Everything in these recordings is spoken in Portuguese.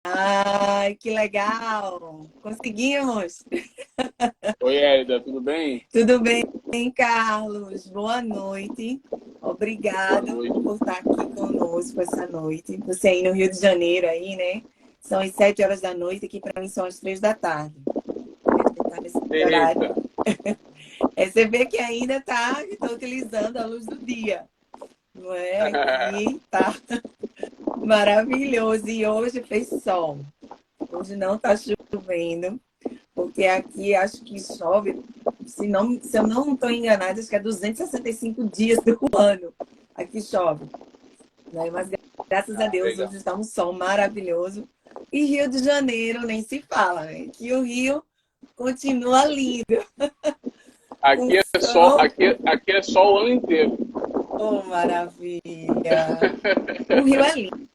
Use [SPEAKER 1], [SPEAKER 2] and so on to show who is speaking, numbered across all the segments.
[SPEAKER 1] Ai, que legal! Conseguimos!
[SPEAKER 2] Oi, Hélida, tudo bem?
[SPEAKER 1] Tudo bem, Carlos? Boa noite.
[SPEAKER 2] Boa
[SPEAKER 1] Obrigado
[SPEAKER 2] noite.
[SPEAKER 1] por estar aqui conosco essa noite. Você aí no Rio de Janeiro, aí, né? São as 7 horas da noite, aqui para mim são as 3 da tarde. A gente está nesse horário.
[SPEAKER 2] Eita,
[SPEAKER 1] Você vê que ainda está utilizando a luz do dia, não é? Aqui tá maravilhoso. E hoje fez sol. Hoje não está chovendo. Porque aqui acho que chove, se eu não estou enganada, acho que é 265 dias do ano. Aqui chove. Né? Mas graças a Deus
[SPEAKER 2] legal.
[SPEAKER 1] hoje está um sol maravilhoso. E Rio de Janeiro nem se fala, né? Que o Rio continua lindo, com
[SPEAKER 2] Aqui é sol,
[SPEAKER 1] sol.
[SPEAKER 2] aqui é sol o ano inteiro.
[SPEAKER 1] Oh, maravilha! O Rio é lindo.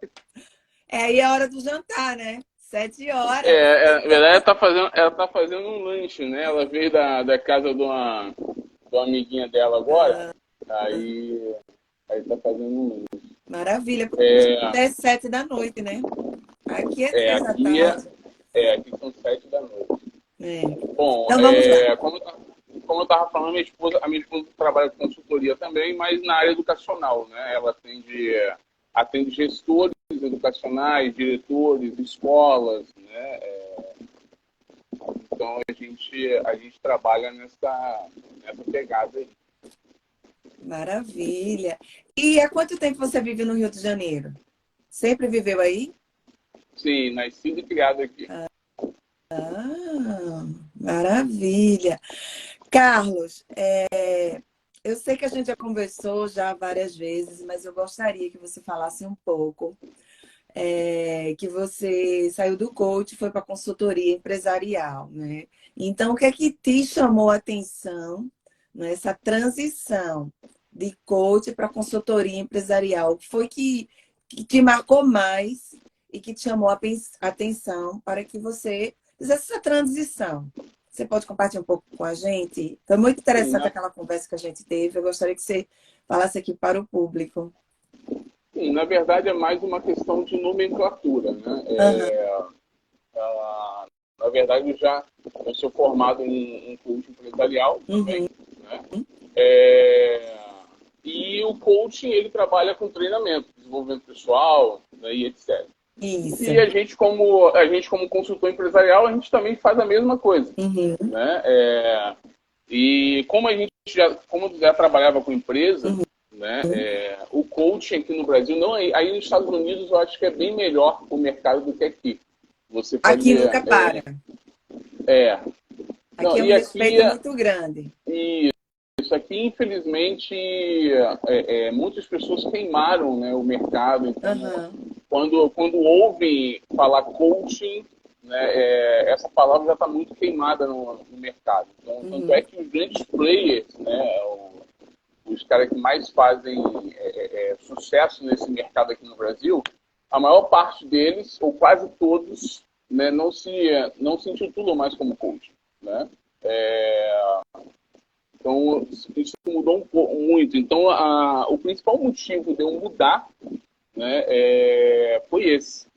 [SPEAKER 1] É aí a hora do jantar, né? 7 horas.
[SPEAKER 2] Na verdade, ela tá fazendo um lanche, né? Ela veio da casa de uma amiguinha dela agora, aí, aí tá fazendo um lanche.
[SPEAKER 1] Maravilha, porque
[SPEAKER 2] É,
[SPEAKER 1] é 7 da noite, né? Aqui é
[SPEAKER 2] é,
[SPEAKER 1] 3 da tarde.
[SPEAKER 2] aqui são 7 da noite.
[SPEAKER 1] É.
[SPEAKER 2] Bom,
[SPEAKER 1] Então vamos lá.
[SPEAKER 2] como eu estava falando, a minha esposa trabalha com consultoria também, mas na área educacional, né? Ela atende gestores educacionais, diretores, escolas, né? Então a gente trabalha nessa pegada aí.
[SPEAKER 1] Maravilha. E há quanto tempo você vive no Rio de Janeiro? Sempre viveu aí?
[SPEAKER 2] Sim, nascido e criado aqui.
[SPEAKER 1] Ah, maravilha. Carlos, eu sei que a gente já conversou já várias vezes, mas eu gostaria que você falasse um pouco, que você saiu do coach e foi para a consultoria empresarial, né? Então, o que é que te chamou a atenção nessa transição de coach para consultoria empresarial? O que foi que te marcou mais e que te chamou a atenção para que você fizesse essa transição? Você pode compartilhar um pouco com a gente? Foi muito
[SPEAKER 2] Sim,
[SPEAKER 1] interessante
[SPEAKER 2] na,
[SPEAKER 1] aquela conversa que a gente teve. Eu gostaria que você falasse aqui para o público.
[SPEAKER 2] sim, na verdade é mais uma questão de nomenclatura, né?
[SPEAKER 1] Aham.
[SPEAKER 2] Na verdade, eu sou formado em coaching empresarial também,
[SPEAKER 1] Uhum.
[SPEAKER 2] né? É, e o coaching, ele trabalha com treinamento, desenvolvimento pessoal, né, e etc. E
[SPEAKER 1] Isso.
[SPEAKER 2] a gente como consultor empresarial, a gente também faz a mesma coisa,
[SPEAKER 1] Uhum.
[SPEAKER 2] né? E como já trabalhava com empresa, né? O coaching aqui no Brasil, não aí nos Estados Unidos, eu acho que é bem melhor o mercado do que aqui. Você pode
[SPEAKER 1] Aqui
[SPEAKER 2] ver,
[SPEAKER 1] nunca para.
[SPEAKER 2] é, não,
[SPEAKER 1] Aqui é um
[SPEAKER 2] e aqui
[SPEAKER 1] respeito muito grande.
[SPEAKER 2] isso aqui, infelizmente, muitas pessoas queimaram, né, o mercado. Então,
[SPEAKER 1] Aham.
[SPEAKER 2] quando ouvem falar coaching, né, essa palavra já está muito queimada no mercado. Então, tanto é
[SPEAKER 1] Uhum.
[SPEAKER 2] que os grandes players, né, os caras que mais fazem sucesso nesse mercado aqui no Brasil, a maior parte deles, ou quase todos, né, não se intitulam mais como coach, né? É, então, isso mudou muito. Então, o principal motivo de eu mudar, né, foi esse.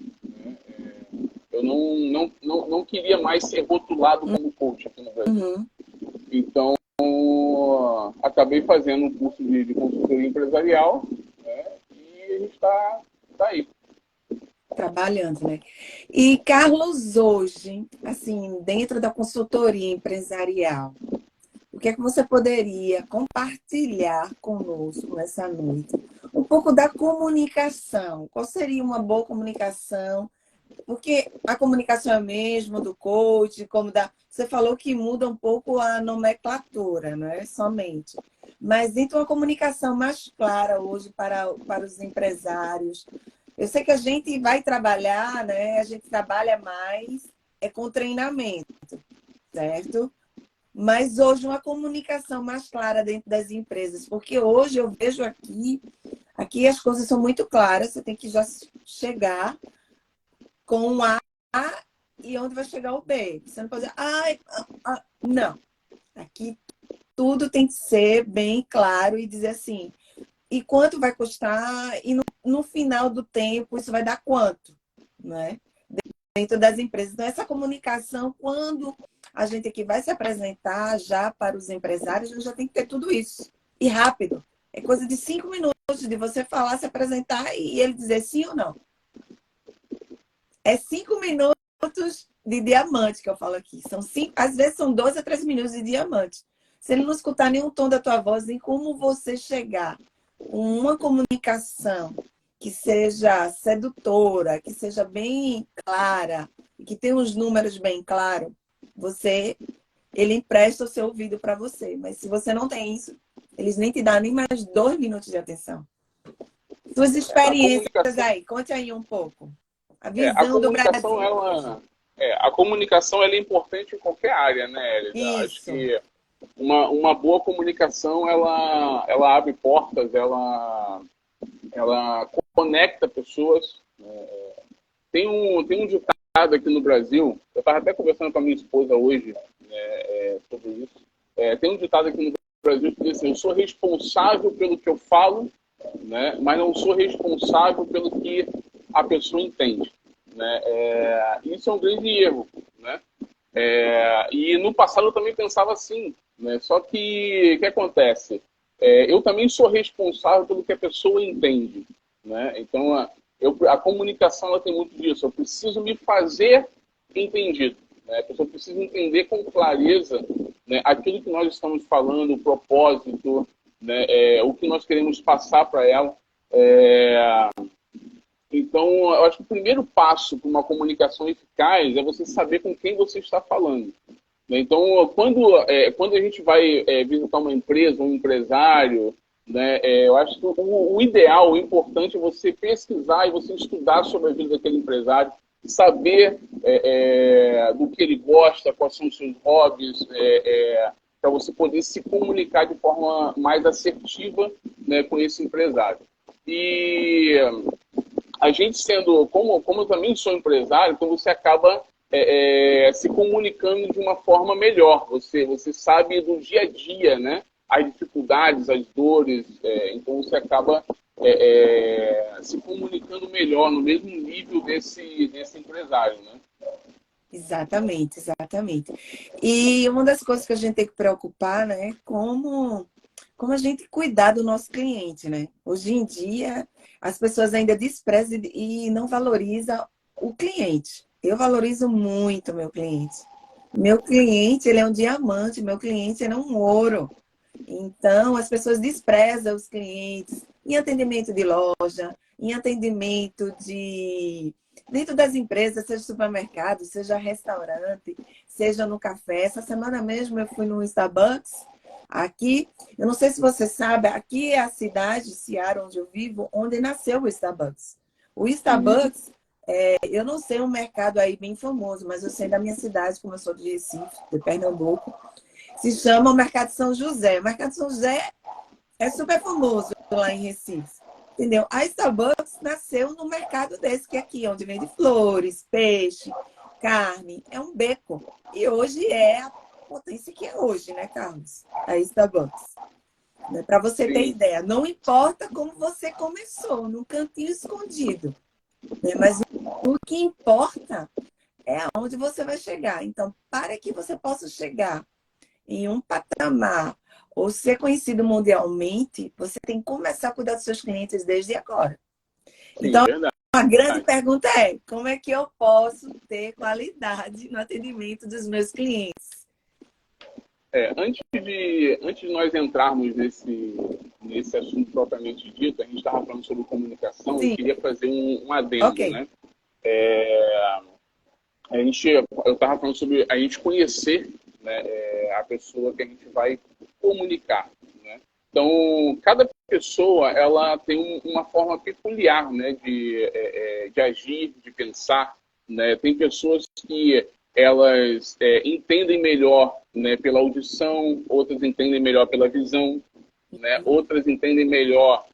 [SPEAKER 2] Eu não queria mais ser rotulado como coach aqui no Brasil.
[SPEAKER 1] Uhum.
[SPEAKER 2] Então, acabei fazendo um curso de consultoria empresarial, né, e a gente está aí.
[SPEAKER 1] Trabalhando, né? E, Carlos, hoje, assim, dentro da consultoria empresarial, o que é que você poderia compartilhar conosco nessa noite? Um pouco da comunicação. Qual seria uma boa comunicação? Porque a comunicação é mesmo do coach, como da. Você falou que muda um pouco a nomenclatura, não é somente. Mas então a comunicação mais clara hoje para os empresários. Eu sei que a gente vai trabalhar, né? A gente trabalha mais com treinamento, certo? Mas hoje uma comunicação mais clara dentro das empresas, porque hoje eu vejo aqui as coisas são muito claras, você tem que já chegar com um A e onde vai chegar o B. Você não pode dizer, não. Aqui tudo tem que ser bem claro e dizer assim, e quanto vai custar, e no final do tempo isso vai dar quanto, né? dentro das empresas. Então, essa comunicação, quando a gente aqui vai se apresentar já para os empresários, a gente já tem que ter tudo isso. E rápido. É coisa de 5 minutos de você falar, se apresentar e ele dizer sim ou não. É 5 minutos de diamante que eu falo aqui. Às vezes são 12 a 13 minutos de diamante. Se ele não escutar nenhum tom da tua voz, nem como você chegar com uma comunicação que seja sedutora, que seja bem clara, que tenha os números bem claros, ele empresta o seu ouvido para você. Mas se você não tem isso, eles nem te dão nem mais 2 minutos de atenção. Suas experiências aí, conte aí um pouco. A visão do Brasil.
[SPEAKER 2] A comunicação ela é importante em qualquer área, né, Elida? Acho que uma boa comunicação, ela abre portas, ela conecta pessoas. Tem um ditado aqui no Brasil, eu estava até conversando com a minha esposa hoje sobre isso. Tem um ditado aqui no Brasil que diz assim: eu sou responsável pelo que eu falo, né, mas não sou responsável pelo que a pessoa entende. Né? Isso é um grande erro. Né? E no passado eu também pensava assim. Né? Só que o que acontece? Eu também sou responsável pelo que a pessoa entende. Né? Então, a comunicação ela tem muito disso. Eu preciso me fazer entendido. Né? A pessoa precisa entender com clareza, né, aquilo que nós estamos falando, o propósito, né, o que nós queremos passar para ela. Então, eu acho que o primeiro passo para uma comunicação eficaz é você saber com quem você está falando. Então, quando a gente vai visitar uma empresa, um empresário, né, eu acho que o ideal, o importante é você pesquisar e você estudar sobre a vida daquele empresário, saber do que ele gosta, quais são os seus hobbies, para você poder se comunicar de forma mais assertiva, né, com esse empresário. E a gente como eu também sou empresário, então você acaba se comunicando de uma forma melhor. Você sabe do dia a dia, né? As dificuldades, as dores, então você acaba se comunicando melhor, no mesmo nível desse empresário, né?
[SPEAKER 1] Exatamente, exatamente. E uma das coisas que a gente tem que preocupar, né, é como a gente cuidar do nosso cliente, né? Hoje em dia, as pessoas ainda desprezam e não valorizam o cliente. Eu valorizo muito o meu cliente. Meu cliente, ele é um diamante, meu cliente, ele é um ouro. Então, as pessoas desprezam os clientes em atendimento de loja, em atendimento dentro das empresas, seja supermercado, seja restaurante, seja no café. Essa semana mesmo eu fui no Starbucks, aqui. Eu não sei se você sabe, aqui é a cidade, Seara, onde eu vivo, onde nasceu o Starbucks. O Starbucks, eu não sei um mercado aí bem famoso, mas eu sei da minha cidade, como eu sou de Recife, de Pernambuco, se chama o Mercado São José. O Mercado São José é super famoso lá em Recife. Entendeu? A Starbucks nasceu no mercado desse que é aqui, onde vende flores, peixe, carne. É um beco. E hoje é a potência que é hoje, né, Carlos? A Starbucks. Para você ter ideia, não importa como você começou, num cantinho escondido. Né? Mas o que importa é aonde você vai chegar. Então, para que você possa chegar em um patamar ou ser conhecido mundialmente, você tem que começar a cuidar dos seus clientes desde agora.
[SPEAKER 2] Sim,
[SPEAKER 1] então,
[SPEAKER 2] verdade.
[SPEAKER 1] a grande pergunta é: como é que eu posso ter qualidade no atendimento dos meus clientes?
[SPEAKER 2] Antes de nós entrarmos nesse assunto propriamente dito, a gente estava falando sobre comunicação.
[SPEAKER 1] Sim.
[SPEAKER 2] E queria fazer um adendo,
[SPEAKER 1] Okay.
[SPEAKER 2] né? Eu estava falando sobre a gente conhecer, né, a pessoa que a gente vai comunicar. Né? Então, cada pessoa ela tem uma forma peculiar, né, de agir, de pensar. Né? Tem pessoas que elas entendem melhor, né, pela audição, outras entendem melhor pela visão, né? Outras entendem melhor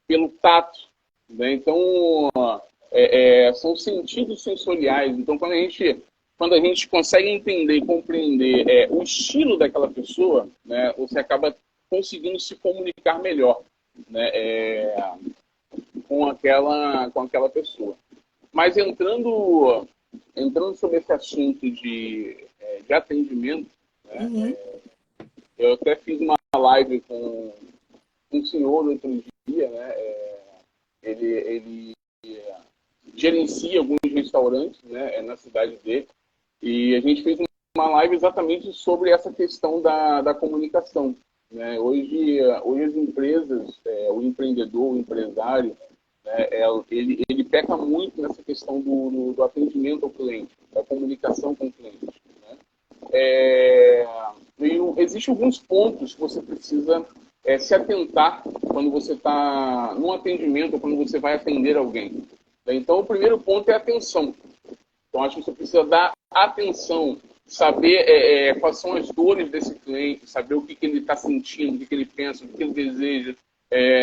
[SPEAKER 2] pelo tato. Né? Então, são sentidos sensoriais. Então, quando a gente consegue entender e compreender o estilo daquela pessoa, né, você acaba conseguindo se comunicar melhor, né, com aquela pessoa. Mas entrando sobre esse assunto de atendimento, né?
[SPEAKER 1] Uhum.
[SPEAKER 2] Eu até fiz uma live com um senhor outro dia, né? Ele gerencia alguns restaurantes, né, na cidade dele, e a gente fez uma live exatamente sobre essa questão da comunicação. Né? Hoje as empresas, o empreendedor, o empresário, né, ele peca muito nessa questão do atendimento ao cliente, da comunicação com o cliente. Né? Existem alguns pontos que você precisa se atentar quando você está num atendimento ou quando você vai atender alguém. Então, o primeiro ponto é a atenção. Então, acho que você precisa dar atenção, saber quais são as dores desse cliente, saber o que ele está sentindo, o que ele pensa, o que ele deseja.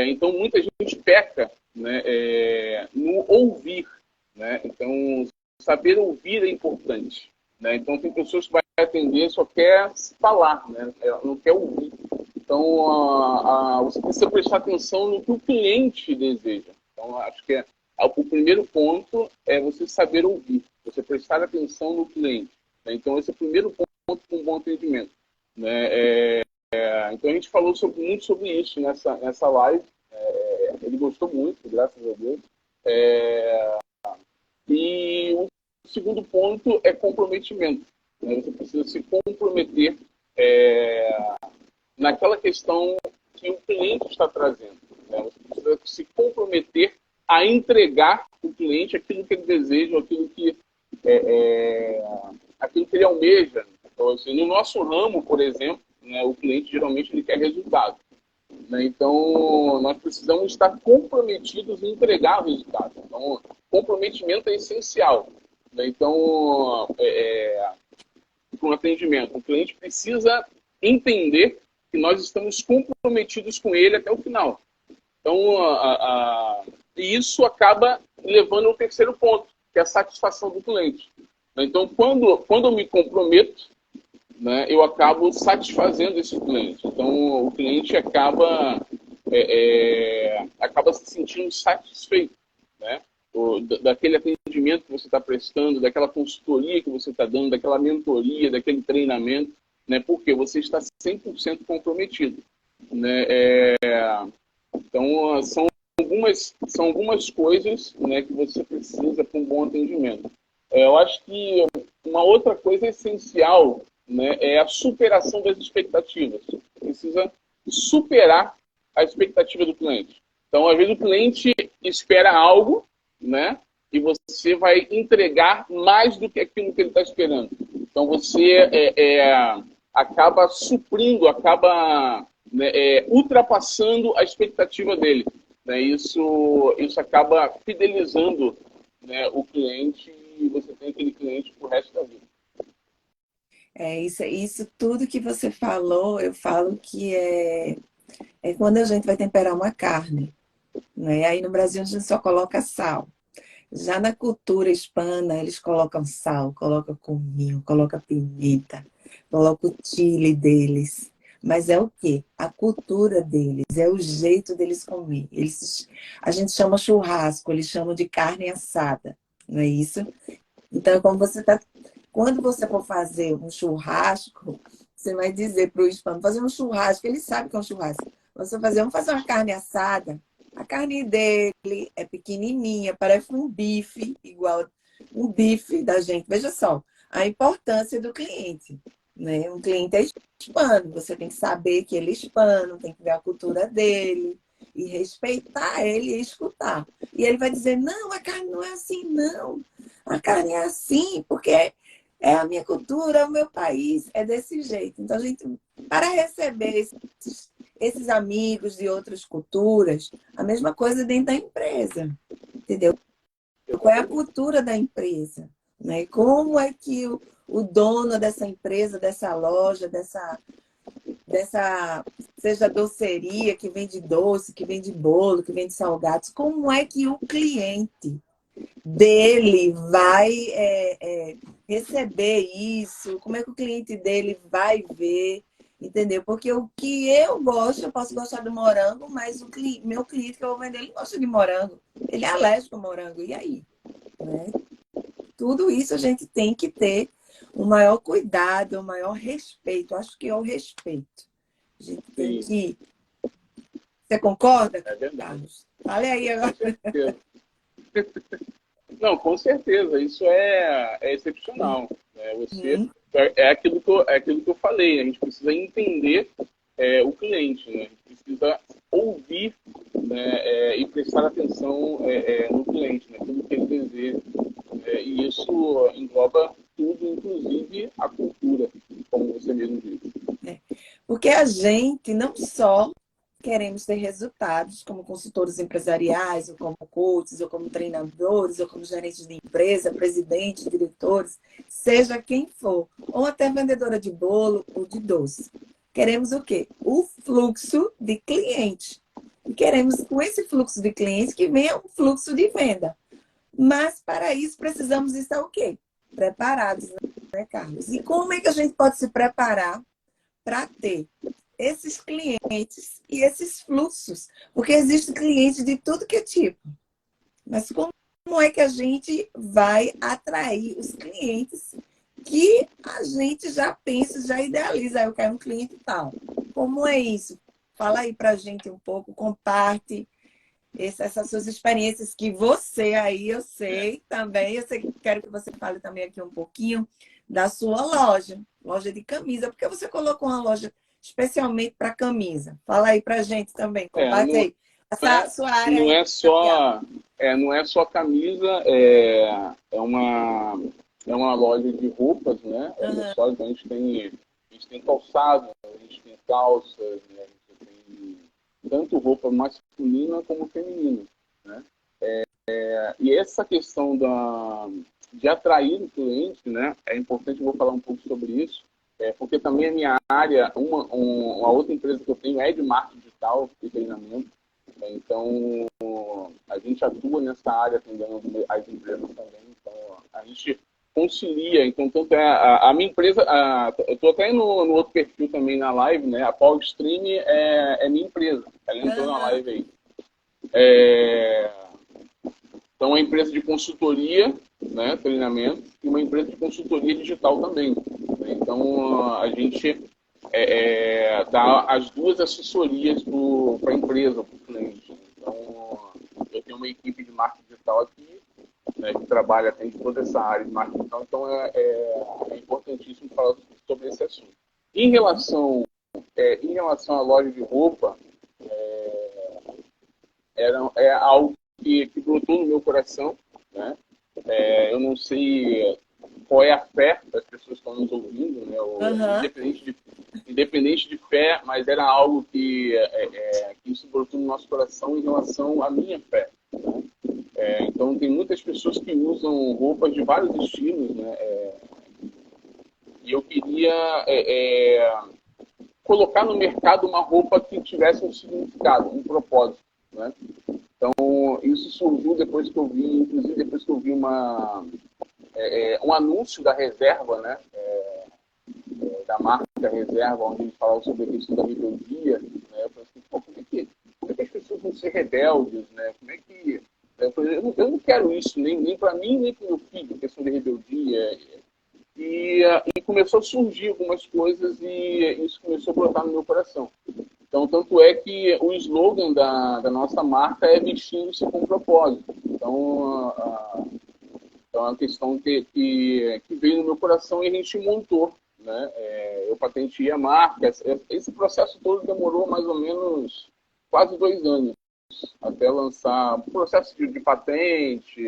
[SPEAKER 2] Então, muita gente peca, né, no ouvir. Né? Então, saber ouvir é importante. Né? Então, tem pessoas que vai atender só quer falar, né? Ela não quer ouvir. Então, você precisa prestar atenção no que o cliente deseja. Então, acho que o primeiro ponto é você saber ouvir, você prestar atenção no cliente. Né? Então, esse é o primeiro ponto para um bom atendimento. Né? Então, a gente falou muito sobre isso nessa live. Ele gostou muito, graças a Deus. E o segundo ponto é comprometimento. Né? Você precisa se comprometer naquela questão que o cliente está trazendo. Né? Você precisa se comprometer a entregar o cliente aquilo que ele deseja, aquilo que ele almeja. Então, assim, no nosso ramo, por exemplo, né, o cliente geralmente ele quer resultado. Né? Então, nós precisamos estar comprometidos em entregar o resultado. Então, comprometimento é essencial. Né? Então, para um atendimento, o cliente precisa entender que nós estamos comprometidos com ele até o final. Então, e isso acaba levando ao terceiro ponto, que é a satisfação do cliente. Então, quando eu me comprometo, né, eu acabo satisfazendo esse cliente. Então, o cliente acaba se sentindo satisfeito, né, daquele atendimento que você está prestando, daquela consultoria que você está dando, daquela mentoria, daquele treinamento, né, porque você está 100% comprometido. Né? Então, são algumas coisas, né, que você precisa para um bom atendimento. Eu acho que uma outra coisa essencial, né, é a superação das expectativas. Você precisa superar a expectativa do cliente. Então, às vezes, o cliente espera algo, né, e você vai entregar mais do que aquilo que ele está esperando. Então, você acaba suprindo, ultrapassando a expectativa dele. Né? Isso acaba fidelizando, né, o cliente, e você tem aquele cliente pro resto da vida.
[SPEAKER 1] Isso tudo que você falou, eu falo que é quando a gente vai temperar uma carne. Né? Aí no Brasil a gente só coloca sal. Já na cultura hispana, eles colocam sal, colocam cominho, colocam pimenta, colocam o chile deles. Mas é o quê? A cultura deles, é o jeito deles comer. A gente chama churrasco, eles chamam de carne assada, não é isso? Então, quando você for fazer um churrasco, você vai dizer para o hispano, fazer um churrasco, ele sabe que é um churrasco. Vamos fazer uma carne assada. A carne dele é pequenininha, parece um bife, igual um bife da gente. Veja só, a importância do cliente. Né? Um cliente é hispano, você tem que saber que ele é hispano, tem que ver a cultura dele, e respeitar ele e escutar. E ele vai dizer, não, a carne não é assim, não. A carne é assim, porque é a minha cultura, é o meu país, é desse jeito. Então, a gente, para receber esses amigos de outras culturas, a mesma coisa dentro da empresa, entendeu? Qual é a cultura da empresa? Né? Como é que o dono dessa empresa, dessa loja, seja doceria, que vende doce, que vende bolo, que vende salgados, como é que o cliente dele vai receber isso? Como é que o cliente dele vai ver? Entendeu? Porque o que eu gosto, eu posso gostar do morango, mas meu cliente que eu vou vender, ele gosta de morango. Ele é alérgico ao morango. E aí? né? Tudo isso a gente tem que ter o maior cuidado, o maior respeito. Acho que é o respeito. A gente tem
[SPEAKER 2] Sim,
[SPEAKER 1] que... Você concorda,
[SPEAKER 2] é verdade.
[SPEAKER 1] Carlos? Fale aí
[SPEAKER 2] Com
[SPEAKER 1] agora.
[SPEAKER 2] certeza. Não, com certeza, isso é excepcional. Né? Você,
[SPEAKER 1] Uhum.
[SPEAKER 2] é aquilo que eu falei, a gente precisa entender o cliente, né? A gente precisa ouvir, né, e prestar atenção no cliente, né? Tudo que ele deseja. E isso engloba tudo, inclusive a cultura, como você mesmo disse.
[SPEAKER 1] Porque a gente não só queremos ter resultados como consultores empresariais, ou como coaches, ou como treinadores, ou como gerentes de empresa, presidentes, diretores, seja quem for, ou até vendedora de bolo ou de doce. Queremos o quê? O fluxo de clientes. E queremos, com esse fluxo de clientes, que venha um fluxo de venda. Mas, para isso, precisamos estar o quê? Preparados, né, Carlos? E como é que a gente pode se preparar para ter esses clientes e esses fluxos? Porque existem clientes de tudo que é tipo. Mas como é que a gente vai atrair os clientes que a gente já pensa, já idealiza? Eu quero um cliente tal. Como é isso? Fala aí para a gente um pouco, comparte essas suas experiências que você aí, eu sei também, quero que você fale também aqui um pouquinho da sua loja de camisa, porque você colocou uma loja especialmente para camisa. Fala aí para a gente também, comparte
[SPEAKER 2] Não,
[SPEAKER 1] aí. Essa sua área
[SPEAKER 2] não
[SPEAKER 1] aí
[SPEAKER 2] é
[SPEAKER 1] comercial.
[SPEAKER 2] só, não é só camisa, é uma loja de roupas, né? Olha
[SPEAKER 1] Uhum.
[SPEAKER 2] só, então a gente tem calçado, a gente tem calças, né? A gente tem tanto roupa masculina como feminina, né? E essa questão de atrair o cliente, né? É importante, eu vou falar um pouco sobre isso, porque também a minha área, uma outra empresa que eu tenho é de marketing digital e treinamento, né? Então, a gente atua nessa área atendendo as empresas também. Então, a gente concilia. Então, tanto a minha empresa, eu estou até no outro perfil também na live, né? A Power Stream é minha empresa. Ela entrou na
[SPEAKER 1] Uhum.
[SPEAKER 2] live aí. É, então, é uma empresa de consultoria, né, treinamento, e uma empresa de consultoria digital também. Né? Então, a gente dá as duas assessorias para a empresa, para o cliente. Então, eu tenho uma equipe de marketing digital aqui, né, que trabalha, atende toda essa área de marketing digital, então é importantíssimo falar sobre esse assunto. Em relação à loja de roupa, é algo que brotou no meu coração, né? Eu não sei qual é a fé das pessoas que estão nos ouvindo, né?
[SPEAKER 1] Uhum.
[SPEAKER 2] Independente de fé, mas era algo que isso brotou no nosso coração em relação à minha fé. Né? Então, tem muitas pessoas que usam roupas de vários estilos, né? E eu queria colocar no mercado uma roupa que tivesse um significado, um propósito, né? Então, isso surgiu depois que eu vi, inclusive depois que eu vi um anúncio da Reserva, né? Da marca Reserva, onde eles falavam sobre a questão da rebeldia. Né? Eu falei assim, pô, como é que as pessoas vão ser rebeldes? Né? Como é que... Eu falei, eu não quero isso, nem para mim, nem para o meu filho, questão de rebeldia. E começou a surgir algumas coisas e isso começou a brotar no meu coração. Então, tanto é que o slogan da nossa marca é vestindo-se com propósito. Então, é uma questão que veio no meu coração e a gente montou. Né? Eu patenteei a marca. Esse processo todo demorou mais ou menos quase 2 anos até lançar o processo de patente,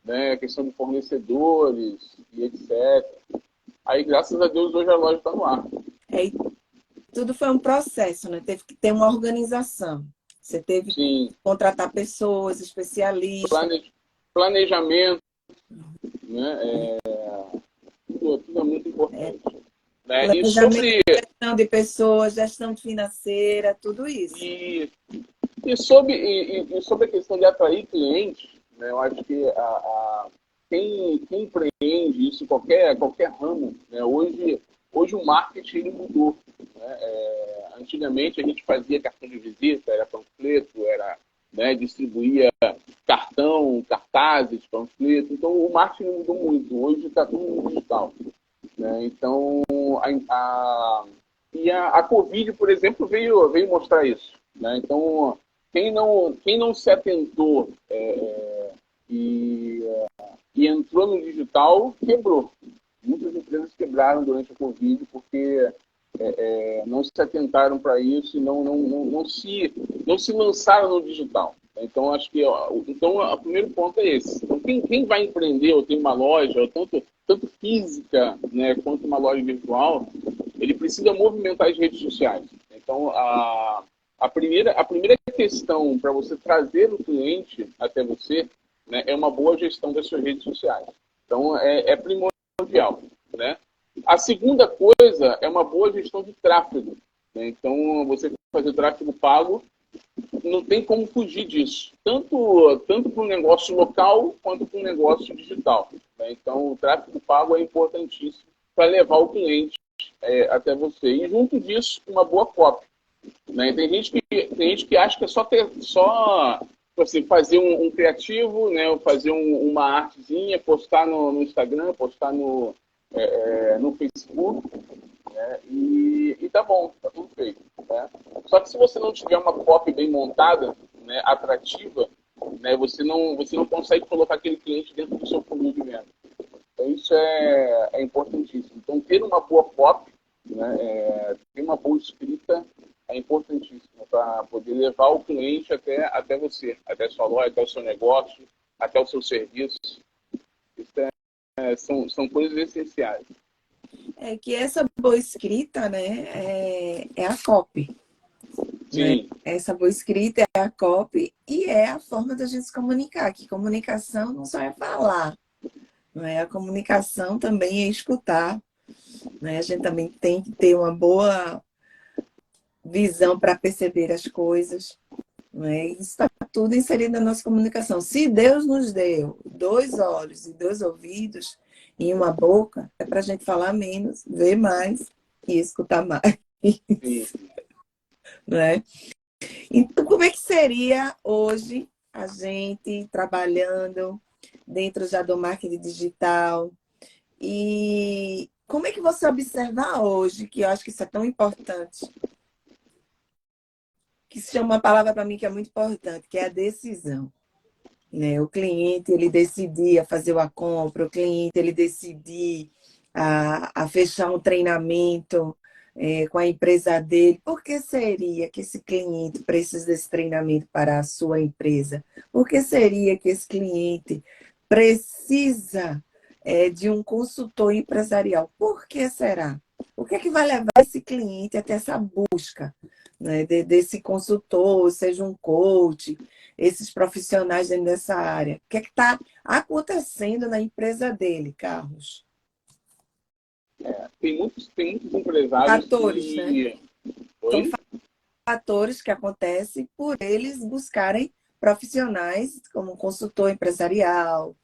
[SPEAKER 2] né? Questão de fornecedores e etc. Aí, graças a Deus, hoje a loja está no ar.
[SPEAKER 1] E tudo foi um processo, né? Teve que ter uma organização. Você teve que
[SPEAKER 2] Sim,
[SPEAKER 1] contratar pessoas, especialistas.
[SPEAKER 2] planejamento, né? Tudo é muito importante. Né?
[SPEAKER 1] Planejamento, gestão de pessoas, gestão financeira, tudo isso.
[SPEAKER 2] E, e sobre a questão de atrair clientes, né, eu acho que quem empreende isso, qualquer ramo, né, hoje o marketing ele mudou. Né? Antigamente a gente fazia cartão de visita, era panfleto, era, né, distribuía cartão, cartazes, panfletos. Então, o marketing mudou muito. Hoje está tudo no digital, né? Então, a Covid, por exemplo, veio mostrar isso, né? Então, quem não se atentou e entrou no digital, quebrou. Muitas empresas quebraram durante a Covid porque não se atentaram para isso e não se lançaram no digital. Então, acho que o primeiro ponto é esse. Então, quem vai empreender ou tem uma loja, ou tanto física, né, quanto uma loja virtual, ele precisa movimentar as redes sociais. Então, a primeira questão para você trazer o cliente até você, né, é uma boa gestão das suas redes sociais. Então, é primordial, né? A segunda coisa é uma boa gestão de tráfego, né? Então, você fazer tráfego pago, não tem como fugir disso, tanto para um negócio local quanto para um negócio digital, né? Então, o tráfego pago é importantíssimo para levar o cliente até você. E junto disso, uma boa copy, né? Tem gente que acha que é só assim, fazer um criativo, né? Ou fazer uma artezinha, postar no Instagram, postar no Facebook, né? E tá bom, tá tudo feito, né? Só que se você não tiver uma copy bem montada, né, atrativa, né, você não consegue colocar aquele cliente dentro do seu funil de venda. Então isso é importantíssimo. Então ter uma boa copy, né, ter uma boa escrita é importantíssimo para poder levar o cliente até você, até a sua loja, até o seu negócio, até o seu serviço. Isso são coisas essenciais.
[SPEAKER 1] É que essa boa escrita, né, é a copy. Né?
[SPEAKER 2] Sim.
[SPEAKER 1] Essa boa escrita é a copy e é a forma da gente se comunicar. Que comunicação não só é falar, não é? A comunicação também é escutar, né? A gente também tem que ter uma boa visão para perceber as coisas, né? Isso está tudo inserido na nossa comunicação. Se Deus nos deu 2 olhos e 2 ouvidos e uma boca, é para a gente falar menos, ver mais e escutar mais.
[SPEAKER 2] Sim.
[SPEAKER 1] Né? Então, como é que seria hoje a gente trabalhando dentro já do marketing digital? E como é que você observa hoje, que eu acho que isso é tão importante, que se chama uma palavra para mim que é muito importante, que é a decisão. Né? O cliente, ele decidir a fazer a compra, o cliente, ele decidir a fechar um treinamento com a empresa dele. Por que seria que esse cliente precisa desse treinamento para a sua empresa? Por que seria que esse cliente precisa de um consultor empresarial? Por que será? O que é que vai levar esse cliente até essa busca, né, desse consultor, seja um coach, esses profissionais dentro dessa área? O que é que está acontecendo na empresa dele, Carlos?
[SPEAKER 2] Tem muitos empresários
[SPEAKER 1] Fatores, né?
[SPEAKER 2] que...
[SPEAKER 1] São
[SPEAKER 2] Oi?
[SPEAKER 1] fatores que acontecem por eles buscarem profissionais como consultor empresarial,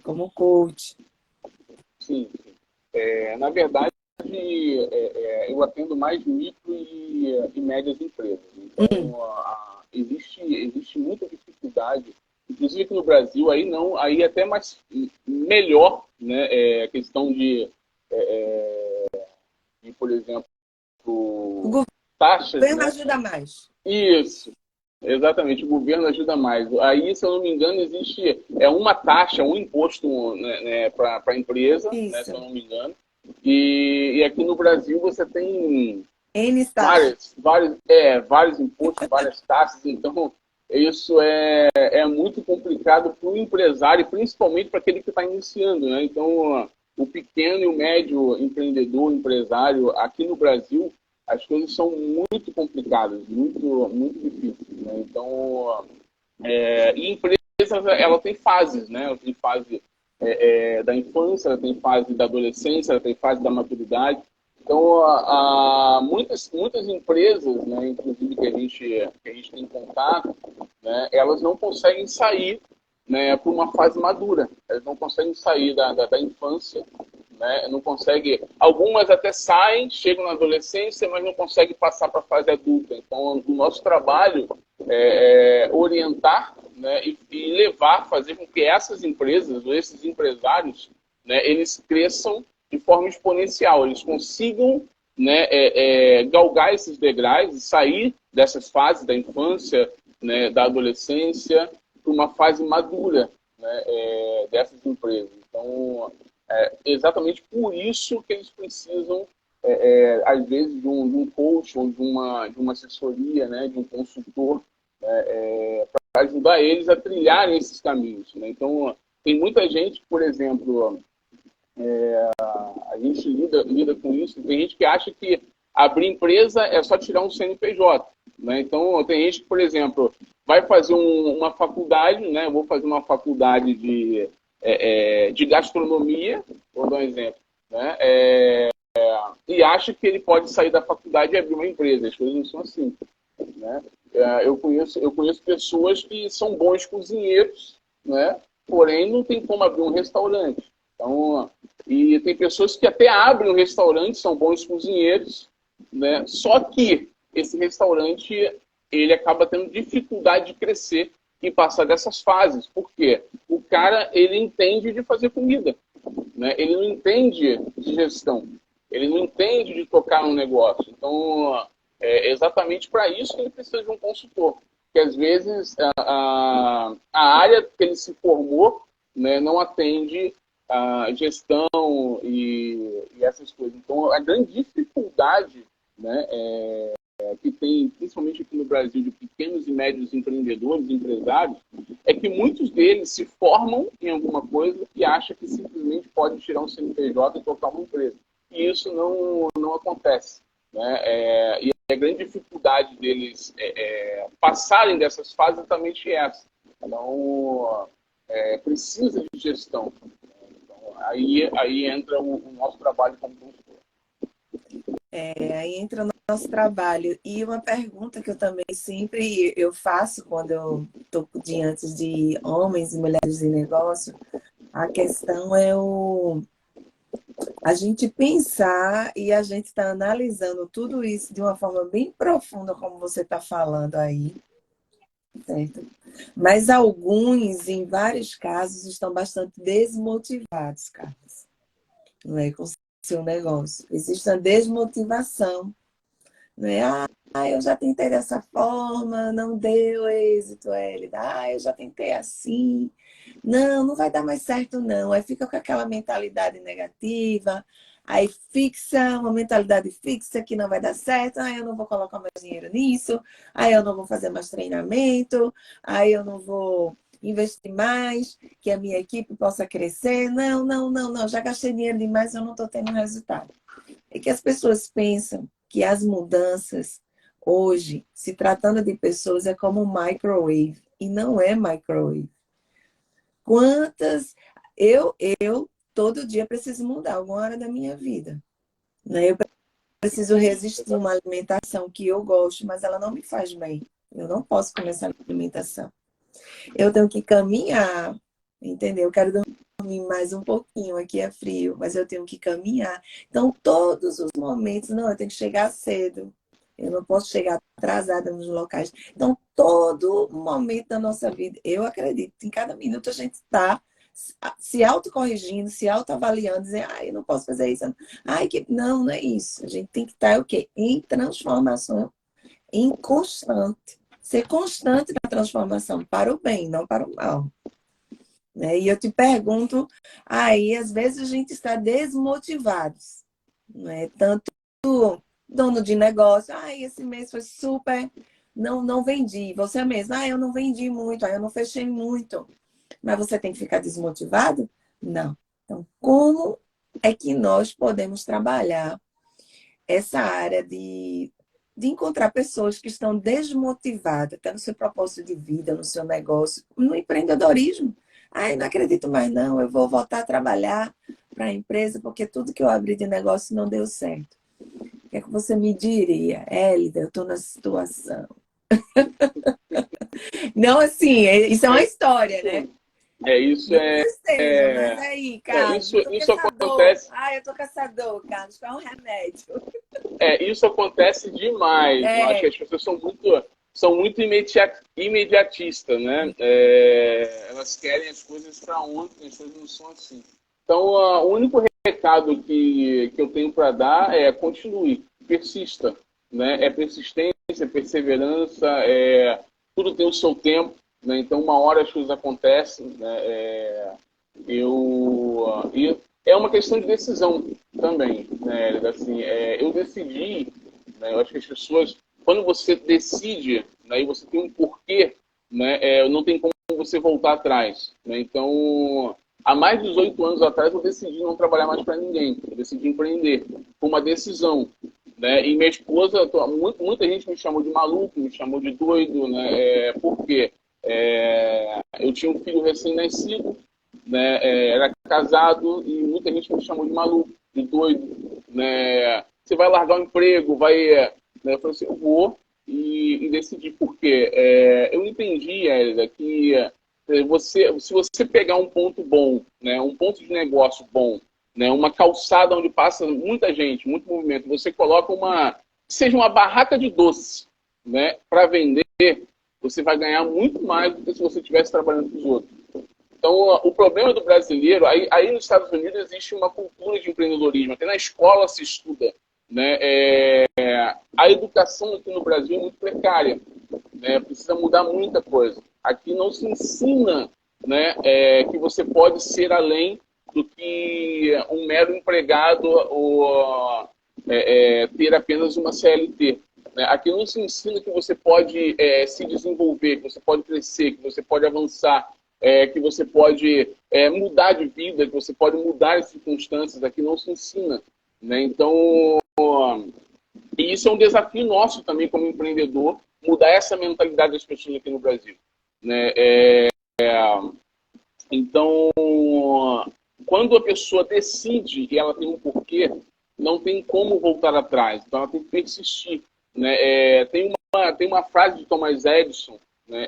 [SPEAKER 1] como coach.
[SPEAKER 2] Sim. Na verdade, eu atendo mais micro e médias empresas. Então, existe muita dificuldade, inclusive aqui no Brasil, aí até mais melhor, né, a questão por exemplo,
[SPEAKER 1] O
[SPEAKER 2] taxas,
[SPEAKER 1] governo
[SPEAKER 2] né?
[SPEAKER 1] ajuda mais.
[SPEAKER 2] Isso, exatamente, o governo ajuda mais. Aí, se eu não me engano, existe uma taxa, um imposto, né, para a empresa, né, se eu
[SPEAKER 1] Isso.
[SPEAKER 2] não me engano. E aqui no Brasil você tem
[SPEAKER 1] N taxas.
[SPEAKER 2] vários impostos, várias taxas, então isso é muito complicado para o empresário, principalmente para aquele que está iniciando, né? Então, o pequeno e o médio empreendedor, empresário, aqui no Brasil, as coisas são muito complicadas, muito, muito difíceis, né? Então, e empresa, ela tem fases, né? Ela tem fase da infância, ela tem fase da adolescência, ela tem fase da maturidade. Então, muitas empresas, né, inclusive que a gente tem contato, né, elas não conseguem sair, né, para uma fase madura. Elas não conseguem sair da infância, né, não conseguem. Algumas até saem, chegam na adolescência, mas não conseguem passar para a fase adulta. Então, o nosso trabalho é orientar, né, e levar, fazer com que essas empresas, ou esses empresários, né, eles cresçam de forma exponencial, eles consigam, né, galgar esses degraus e sair dessas fases da infância, né, da adolescência, para uma fase madura, né, dessas empresas. Então, exatamente por isso que eles precisam, às vezes, de um coach ou de uma assessoria, né, de um consultor, para ajudar eles a trilharem esses caminhos, né? Então, tem muita gente, por exemplo, a gente lida com isso, tem gente que acha que abrir empresa é só tirar um CNPJ, né? Então, tem gente que, por exemplo, vai fazer uma faculdade, né? Eu vou fazer uma faculdade de gastronomia, vou dar um exemplo, né? E acha que ele pode sair da faculdade e abrir uma empresa. As coisas não são assim, né? Eu conheço pessoas que são bons cozinheiros, né? Porém não tem como abrir um restaurante. Então, e tem pessoas que até abrem um restaurante, são bons cozinheiros, né? Só que esse restaurante ele acaba tendo dificuldade de crescer e passar dessas fases. Por quê? O cara ele entende de fazer comida, né? Ele não entende de gestão, ele não entende de tocar um negócio. Então, é exatamente para isso que ele precisa de um consultor. Porque, às vezes, a área que ele se formou, né, não atende a gestão e essas coisas. Então, a grande dificuldade, né, que tem, principalmente aqui no Brasil, de pequenos e médios empreendedores, empresários, é que muitos deles se formam em alguma coisa e acham que simplesmente pode tirar um CNPJ e tocar uma empresa. E isso não acontece, né? E a grande dificuldade deles passarem dessas fases é exatamente essa. Então, precisa de gestão. Então, aí entra o nosso trabalho como consultor.
[SPEAKER 1] Aí entra o nosso trabalho. E uma pergunta que eu também sempre eu faço quando eu estou diante de homens e mulheres de negócio, a questão é a gente pensar e a gente está analisando tudo isso de uma forma bem profunda, como você está falando aí, certo? Mas alguns, em vários casos, estão bastante desmotivados, Carlos, não é, com o seu negócio. Existe uma desmotivação, não é? Eu já tentei dessa forma, não deu êxito, Hélida. Eu já tentei assim. Não vai dar mais certo, não. Aí fica com aquela mentalidade negativa, aí fixa uma mentalidade fixa que não vai dar certo, aí eu não vou colocar mais dinheiro nisso, aí eu não vou fazer mais treinamento, aí eu não vou investir mais, que a minha equipe possa crescer. Não. Já gastei dinheiro demais, eu não estou tendo resultado. É que as pessoas pensam que as mudanças hoje, se tratando de pessoas, é como um microwave. E não é microwave. Quantas... Eu todo dia preciso mudar alguma área da minha vida, né? Eu preciso resistir a uma alimentação que eu gosto, mas ela não me faz bem. Eu não posso comer essa alimentação. Eu tenho que caminhar, entendeu? Eu quero dormir mais um pouquinho, aqui é frio, mas eu tenho que caminhar. Então, todos os momentos, eu tenho que chegar cedo. Eu não posso chegar atrasada nos locais. Então, todo momento da nossa vida, eu acredito, em cada minuto a gente está se autocorrigindo, se autoavaliando, dizendo, eu não posso fazer isso. Não é isso. A gente tem que estar o quê? Em transformação, em constante. Ser constante na transformação, para o bem, não para o mal. Né? E eu te pergunto, aí às vezes a gente está desmotivado, né? Tanto dono de negócio, esse mês foi super, não vendi. Você mesmo, eu não vendi muito, eu não fechei muito. Mas você tem que ficar desmotivado? Não. Então, como é que nós podemos trabalhar essa área de encontrar pessoas que estão desmotivadas, até no seu propósito de vida, no seu negócio, no empreendedorismo? Não acredito mais não, eu vou voltar a trabalhar para a empresa porque tudo que eu abri de negócio não deu certo. O que é que você me diria? Hélida, eu estou na situação. Não, assim, isso é uma história, né?
[SPEAKER 2] Isso
[SPEAKER 1] Mas aí, Carlos, eu tô
[SPEAKER 2] isso
[SPEAKER 1] caçador.
[SPEAKER 2] acontece.
[SPEAKER 1] Eu tô caçador, Carlos, qual é um remédio?
[SPEAKER 2] Isso acontece demais. Eu acho que as pessoas são muito são muito imediatistas, né? Elas querem as coisas para ontem, as coisas não são assim. Então, o único recado que eu tenho para dar é continue, persista, né? É persistência, é perseverança, tudo tem o seu tempo, né? Então, uma hora as coisas acontecem, né? E é uma questão de decisão também, né? Assim, eu decidi, né? Eu acho que as pessoas, quando você decide, né, e você tem um porquê, né? Não tem como você voltar atrás, né? Então, há mais de 18 anos atrás, eu decidi não trabalhar mais para ninguém, eu decidi empreender, foi uma decisão, né? E minha esposa, muita gente me chamou de maluco, me chamou de doido, né? Por quê? Eu tinha um filho recém-nascido, né? Era casado e muita gente me chamou de maluco, de doido, né? Você vai largar o emprego, vai... Né? Eu falei assim, eu vou e decidi por quê. Eu entendi, Hélida, que se você pegar um ponto bom, né? Um ponto de negócio bom, né? Uma calçada onde passa muita gente, muito movimento, você coloca seja uma barraca de doce, né? Para vender, você vai ganhar muito mais do que se você estivesse trabalhando com os outros. Então, o problema do brasileiro, aí nos Estados Unidos existe uma cultura de empreendedorismo, até na escola se estuda, né? A educação aqui no Brasil é muito precária, né? Precisa mudar muita coisa. Aqui não se ensina, né, que você pode ser além do que um mero empregado ou ter apenas uma CLT. Né? Aqui não se ensina que você pode se desenvolver, que você pode crescer, que você pode avançar, que você pode mudar de vida, que você pode mudar as circunstâncias. Aqui não se ensina. Né? Então, e isso é um desafio nosso também como empreendedor, mudar essa mentalidade das pessoas aqui no Brasil. Né? Então, quando a pessoa decide e ela tem um porquê, não tem como voltar atrás. Então, ela tem que persistir. Né? Tem uma frase de Thomas Edison, né,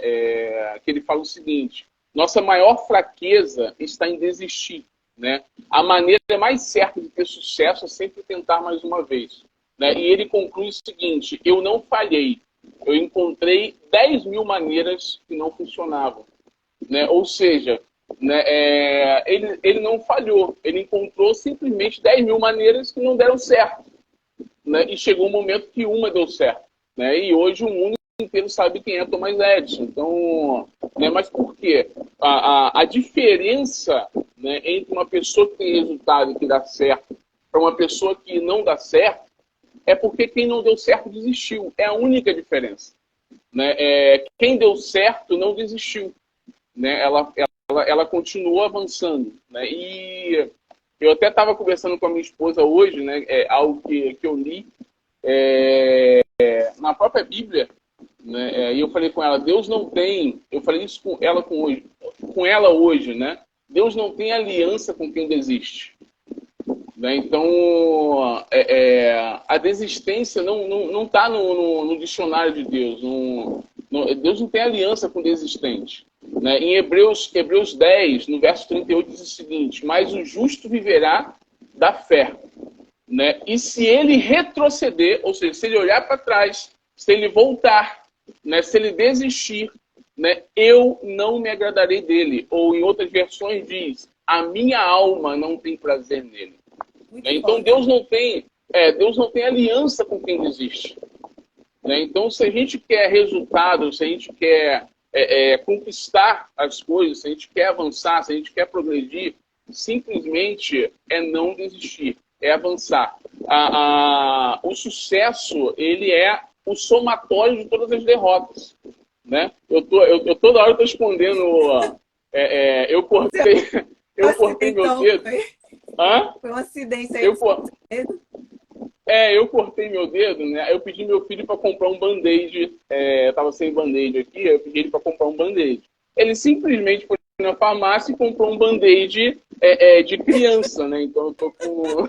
[SPEAKER 2] que ele fala o seguinte: nossa maior fraqueza está em desistir. Né? A maneira mais certa de ter sucesso é sempre tentar mais uma vez. Né? E ele conclui o seguinte: eu não falhei, eu encontrei 10.000 maneiras que não funcionavam. Né? Ou seja, né, ele não falhou, ele encontrou simplesmente 10.000 maneiras que não deram certo. Né? E chegou um momento que uma deu certo. Né? E hoje o mundo inteiro sabe quem é Thomas Edison. Então, né, mas por quê? A diferença, né, entre uma pessoa que tem resultado e que dá certo para uma pessoa que não dá certo é porque quem não deu certo desistiu. É a única diferença. Né? Quem deu certo não desistiu. Né? Ela continuou avançando. Né? E eu até estava conversando com a minha esposa hoje, né, algo que eu li na própria Bíblia, né, e eu falei com ela, Deus não tem, eu falei isso com ela hoje, né, Deus não tem aliança com quem desiste. Né? Então, a desistência não está no dicionário de Deus. Deus não tem aliança com o desistente. Né? Em Hebreus 10, no verso 38, diz o seguinte: mas o justo viverá da fé. Né? E se ele retroceder, ou seja, se ele olhar para trás, se ele voltar, né? Se ele desistir, né? Eu não me agradarei dele. Ou em outras versões diz: a minha alma não tem prazer nele. Então Deus não tem aliança com quem desiste. Né? Então, se a gente quer resultado, se a gente quer conquistar as coisas, se a gente quer avançar, se a gente quer progredir, simplesmente é não desistir, é avançar. O sucesso, ele é o somatório de todas as derrotas. Né? Eu toda hora estou escondendo. Eu cortei meu dedo.
[SPEAKER 1] Foi uma acidência aí.
[SPEAKER 2] Eu cortei meu dedo, né? Eu pedi meu filho para comprar um band-aid. Eu estava sem band-aid aqui, eu pedi ele para comprar um band-aid. Ele simplesmente foi na farmácia e comprou um band-aid de criança, né? Então eu tô com.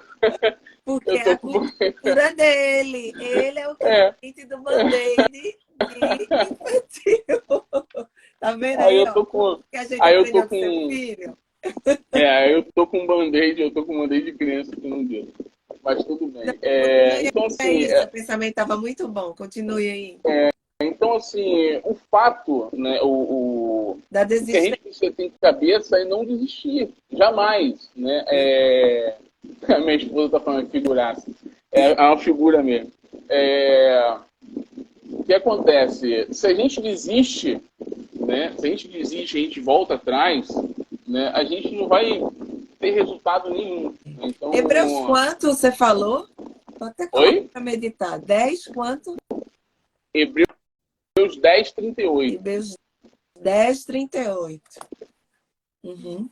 [SPEAKER 1] Porque é a cultura dele. Ele é o cliente do band-aid infantil. Tá vendo aí?
[SPEAKER 2] Eu tô com.
[SPEAKER 1] Aí eu tô com seu filho.
[SPEAKER 2] Eu tô com um band-aid, de criança aqui no dedo. Mas tudo bem. Então, assim.
[SPEAKER 1] Isso, o pensamento estava muito bom. Continue aí.
[SPEAKER 2] Então, Então, assim, o fato, né,
[SPEAKER 1] Da
[SPEAKER 2] o que a
[SPEAKER 1] desistência.
[SPEAKER 2] gente precisa ter em cabeça é não desistir, jamais, né? A minha esposa está falando figuraça, é uma figura mesmo. O que acontece? Se a gente desiste, né? Se a gente desiste, a gente volta atrás, né? A gente não vai ter resultado nenhum. Então,
[SPEAKER 1] Hebreus quanto você falou? Vou até colocar
[SPEAKER 2] oi?
[SPEAKER 1] para meditar. 10 quanto?
[SPEAKER 2] Hebreus 10:38.
[SPEAKER 1] Hebreus 10:38. Uhum.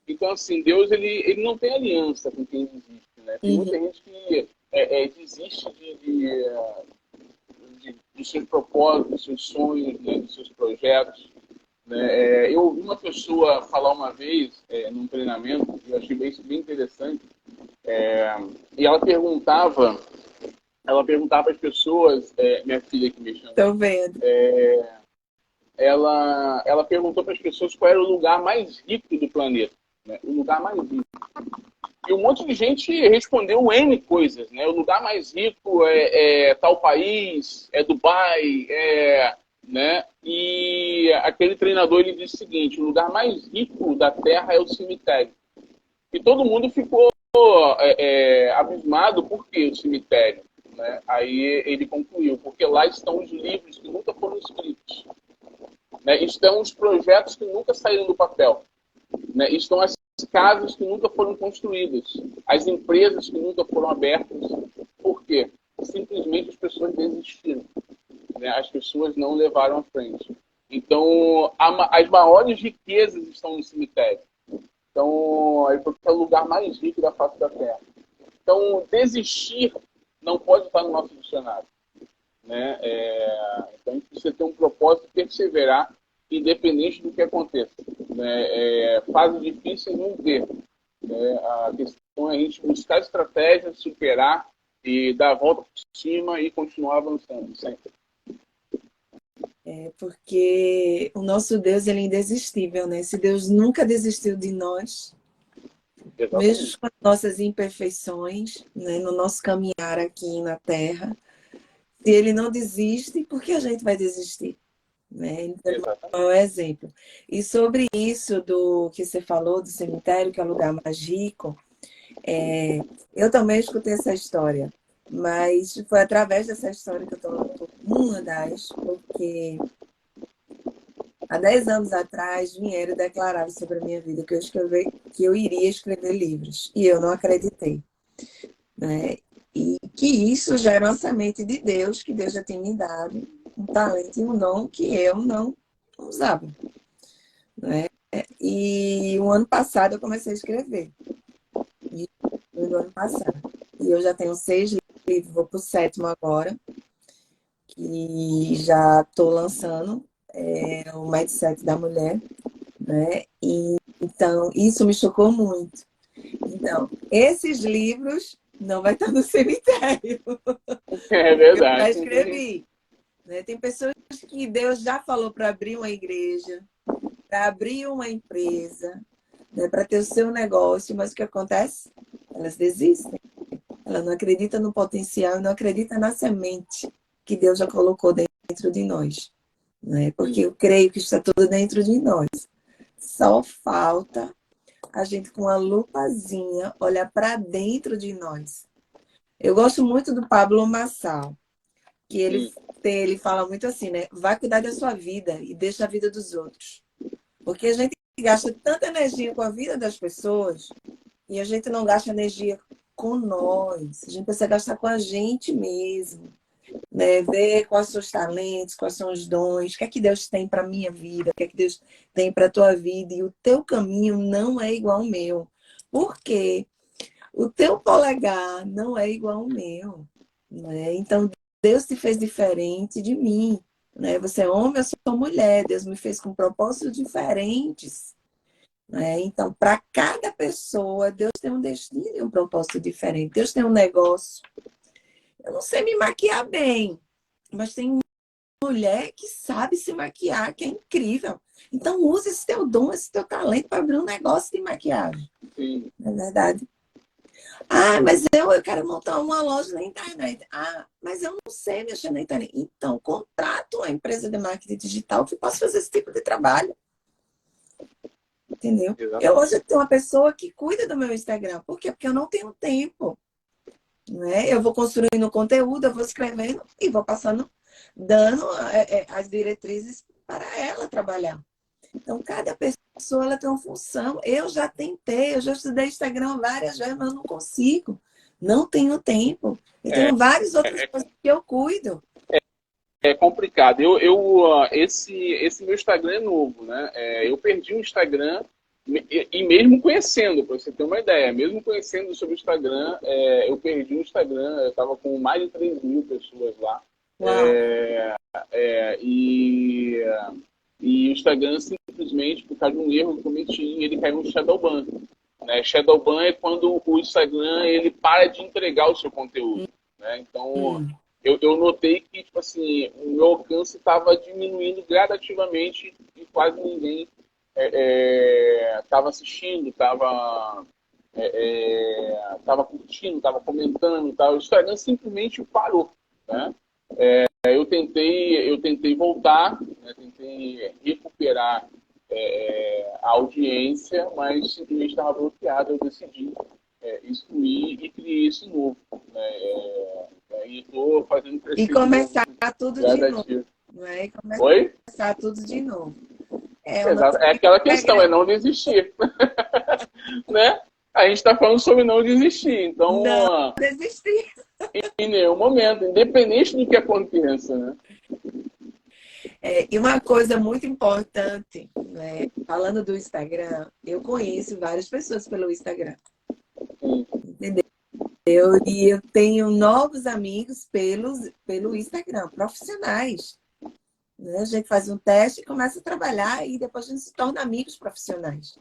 [SPEAKER 2] Então, assim, Deus ele não tem aliança com quem desiste, né? Tem
[SPEAKER 1] Uhum.
[SPEAKER 2] muita gente que desiste dos seus propósitos, dos seus sonhos, né? Dos seus projetos. Né? Eu ouvi uma pessoa falar uma vez, num treinamento, eu achei bem interessante, e ela perguntava às pessoas, minha filha que me chama,
[SPEAKER 1] Estou vendo.
[SPEAKER 2] ela perguntou para as pessoas qual era o lugar mais rico do planeta, né? O lugar mais rico. E um monte de gente respondeu N coisas, né? O lugar mais rico é tal país, é Dubai, né? E aquele treinador ele disse o seguinte: o lugar mais rico da Terra é o cemitério. E todo mundo ficou abismado por que o cemitério, né? Aí ele concluiu: porque lá estão os livros que nunca foram escritos, né? Estão os projetos que nunca saíram do papel, né? Estão as casas que nunca foram construídas, as empresas que nunca foram abertas. Por quê? Simplesmente as pessoas desistiram, né? As pessoas não levaram à frente. Então, as maiores riquezas estão no cemitério. Então, aí foi o lugar mais rico da face da Terra. Então, desistir não pode estar no nosso dicionário, né? Então, a gente precisa ter um propósito e perseverar, independente do que aconteça, né? Fase difícil não ter, né? A questão é a gente buscar estratégias, superar e dar a volta por cima e continuar avançando sempre.
[SPEAKER 1] Porque o nosso Deus ele é indesistível, né? Esse Deus nunca desistiu de nós, mesmo
[SPEAKER 2] Exatamente.
[SPEAKER 1] com as nossas imperfeições, né? No nosso caminhar aqui na Terra. Se ele não desiste, por que a gente vai desistir? Né? Então, é
[SPEAKER 2] Exatamente.
[SPEAKER 1] um exemplo. E sobre isso do que você falou do cemitério, que é o lugar mais rico, eu também escutei essa história, mas foi através dessa história que eu estou uma das, porque há 10 anos atrás vieram e declararam sobre a minha vida que eu iria escrever livros, e eu não acreditei, né? E que isso já era uma semente de Deus, que Deus já tinha me dado um talento e um dom que eu não usava, né? E o ano passado eu comecei a escrever. E foi do ano passado. E eu já tenho 6 livros, vou para o 7º agora, que já estou lançando, o Mindset da Mulher, né? E, então, isso me chocou muito. Então, esses livros não vai estar no cemitério.
[SPEAKER 2] É
[SPEAKER 1] Eu já
[SPEAKER 2] verdade.
[SPEAKER 1] escrevi. Né? Tem pessoas que Deus já falou para abrir uma igreja, para abrir uma empresa, né? Para ter o seu negócio, mas o que acontece? Elas desistem. Elas não acreditam no potencial, não acreditam na semente que Deus já colocou dentro de nós. Né? Porque eu creio que está tudo dentro de nós. Só falta a gente, com uma lupazinha, olhar para dentro de nós. Eu gosto muito do Pablo Marçal, que ele fala muito assim, né? Vai cuidar da sua vida e deixa a vida dos outros. Porque a gente gasta tanta energia com a vida das pessoas e a gente não gasta energia com nós. A gente precisa gastar com a gente mesmo, né? Ver quais são os talentos, quais são os dons, o que é que Deus tem para minha vida, o que é que Deus tem para a tua vida. E o teu caminho não é igual ao meu. Por quê? O teu polegar não é igual ao meu, né? Então, Deus te fez diferente de mim, né? Você é homem, eu sou mulher. Deus me fez com propósitos diferentes, né? Então, para cada pessoa, Deus tem um destino e um propósito diferente. Deus tem um negócio. Eu não sei me maquiar bem, mas tem mulher que sabe se maquiar, que é incrível. Então, use esse teu dom, esse teu talento para abrir um negócio de maquiagem.
[SPEAKER 2] Sim.
[SPEAKER 1] Não é verdade? Ah, mas eu quero montar uma loja na internet. Ah, mas eu não sei mexer na internet. Então, contrato uma empresa de marketing digital que possa fazer esse tipo de trabalho. Entendeu? Eu
[SPEAKER 2] Exatamente.
[SPEAKER 1] hoje tenho uma pessoa que cuida do meu Instagram. Por quê? Porque eu não tenho tempo. Né? Eu vou construindo conteúdo, eu vou escrevendo e vou passando, dando as diretrizes para ela trabalhar. Então, cada pessoa ela tem uma função. Eu já tentei, eu já estudei Instagram várias vezes, mas não consigo. Não tenho tempo. E
[SPEAKER 2] É,
[SPEAKER 1] tenho várias outras
[SPEAKER 2] é,
[SPEAKER 1] coisas que eu cuido.
[SPEAKER 2] é complicado. Esse meu Instagram é novo, né? Eu perdi o Instagram e mesmo conhecendo, para você ter uma ideia, mesmo conhecendo sobre o Instagram, eu perdi o Instagram. Eu estava com mais de 3 mil pessoas lá.
[SPEAKER 1] Uau!
[SPEAKER 2] É, e o Instagram, simplesmente, por causa de um erro que eu cometi, ele caiu no Shadowban. Né? Shadowban é quando o Instagram ele para de entregar o seu conteúdo. Né? Então,
[SPEAKER 1] Hum.
[SPEAKER 2] eu notei que tipo assim, o meu alcance estava diminuindo gradativamente e quase ninguém estava assistindo, estava curtindo, estava comentando. Tal. O Instagram simplesmente parou. Né? Eu tentei voltar, né, tentei recuperar a audiência, mas simplesmente estava bloqueado. Eu decidi excluir e criei esse novo. Né, e estou fazendo
[SPEAKER 1] E
[SPEAKER 2] crescer de novo,
[SPEAKER 1] começar tudo de novo.
[SPEAKER 2] gradativo.
[SPEAKER 1] Não é? E
[SPEAKER 2] Oi?
[SPEAKER 1] começar tudo de novo. É, o
[SPEAKER 2] Exato.
[SPEAKER 1] nosso
[SPEAKER 2] É aquela questão, é
[SPEAKER 1] Instagram.
[SPEAKER 2] não desistir. Né? A gente está falando sobre não desistir.
[SPEAKER 1] Não
[SPEAKER 2] Então,
[SPEAKER 1] desistir.
[SPEAKER 2] em nenhum momento, independente do que aconteça, né?
[SPEAKER 1] E uma coisa muito importante, né? Falando do Instagram, eu conheço várias pessoas pelo Instagram,
[SPEAKER 2] Sim.
[SPEAKER 1] entendeu? E eu tenho novos amigos pelo Instagram, profissionais. Né? A gente faz um teste e começa a trabalhar e depois a gente se torna amigos profissionais.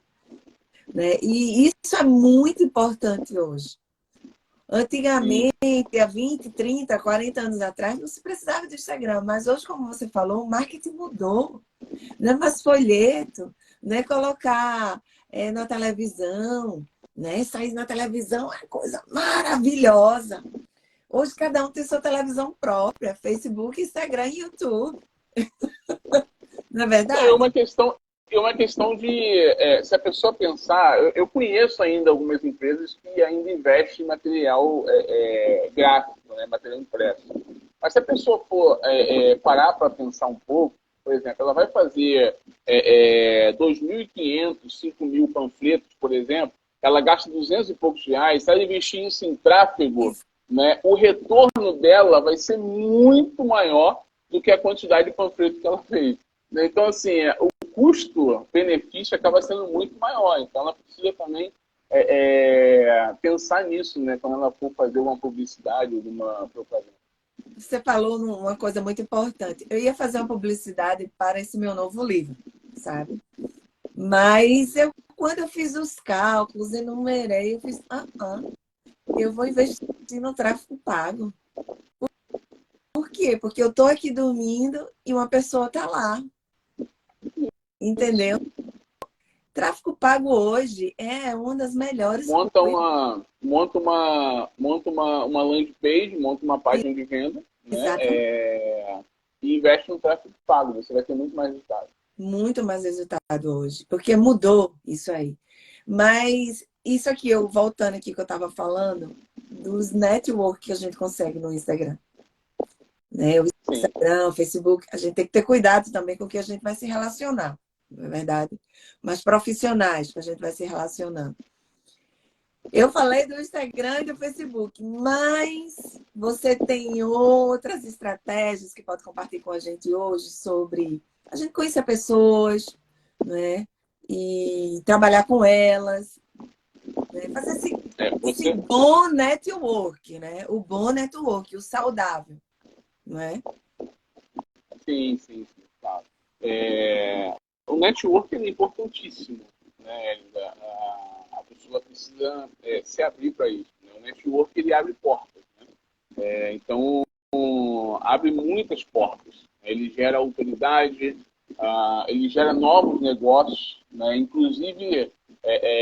[SPEAKER 1] Né? E isso é muito importante hoje.
[SPEAKER 2] Sim.
[SPEAKER 1] Antigamente, há 20, 30, 40 anos atrás, não se precisava de Instagram, mas hoje, como você falou, o marketing mudou. Não é mais folheto, não é colocar na televisão, né? Sair na televisão é coisa maravilhosa. Hoje cada um tem sua televisão própria, Facebook, Instagram e YouTube. Não é
[SPEAKER 2] Não, é uma
[SPEAKER 1] verdade?
[SPEAKER 2] questão, de se a pessoa pensar, eu conheço ainda algumas empresas que ainda investem em material gráfico, né, material impresso. Mas se a pessoa for parar para pensar um pouco, por exemplo, ela vai fazer 2.500, 5.000 panfletos, por exemplo, ela gasta 200 e poucos reais, se ela investir isso em tráfego,
[SPEAKER 1] Isso.
[SPEAKER 2] né, o retorno dela vai ser muito maior do que a quantidade de panfletos que ela fez. Então, assim, o custo-benefício acaba sendo muito maior. Então, ela precisa também pensar nisso, né? Quando ela for fazer uma publicidade ou uma propaganda.
[SPEAKER 1] Você falou uma coisa muito importante. Eu ia fazer uma publicidade para esse meu novo livro, sabe? Mas quando eu fiz os cálculos, enumerei, eu fiz, eu vou investir no tráfego pago. Por quê? Porque eu estou aqui dormindo e uma pessoa está lá, entendeu? Tráfego pago hoje é uma das melhores
[SPEAKER 2] Monta
[SPEAKER 1] coisas.
[SPEAKER 2] uma, monta uma landing page, monta uma página de venda, né?
[SPEAKER 1] Exatamente.
[SPEAKER 2] E investe no tráfego pago. Você vai ter muito mais resultado.
[SPEAKER 1] Muito mais resultado hoje, porque mudou isso aí. Mas isso aqui, eu voltando aqui que eu estava falando, dos network que a gente consegue no Instagram. Né? O
[SPEAKER 2] Sim,
[SPEAKER 1] Instagram, o Facebook, a gente tem que ter cuidado também com o que a gente vai se relacionar, não é verdade? Mas profissionais que a gente vai se relacionando. Eu falei do Instagram e do Facebook, mas você tem outras estratégias que pode compartilhar com a gente hoje sobre a gente conhecer pessoas, né? E trabalhar com elas, né? Fazer esse
[SPEAKER 2] você,
[SPEAKER 1] bom network, né? O bom network, o saudável, não é?
[SPEAKER 2] sim, claro. O network é importantíssimo, né? A pessoa precisa se abrir para isso. Né? O network ele abre portas, né? Então abre muitas portas. Ele gera autoridade, ele gera novos negócios, né? Inclusive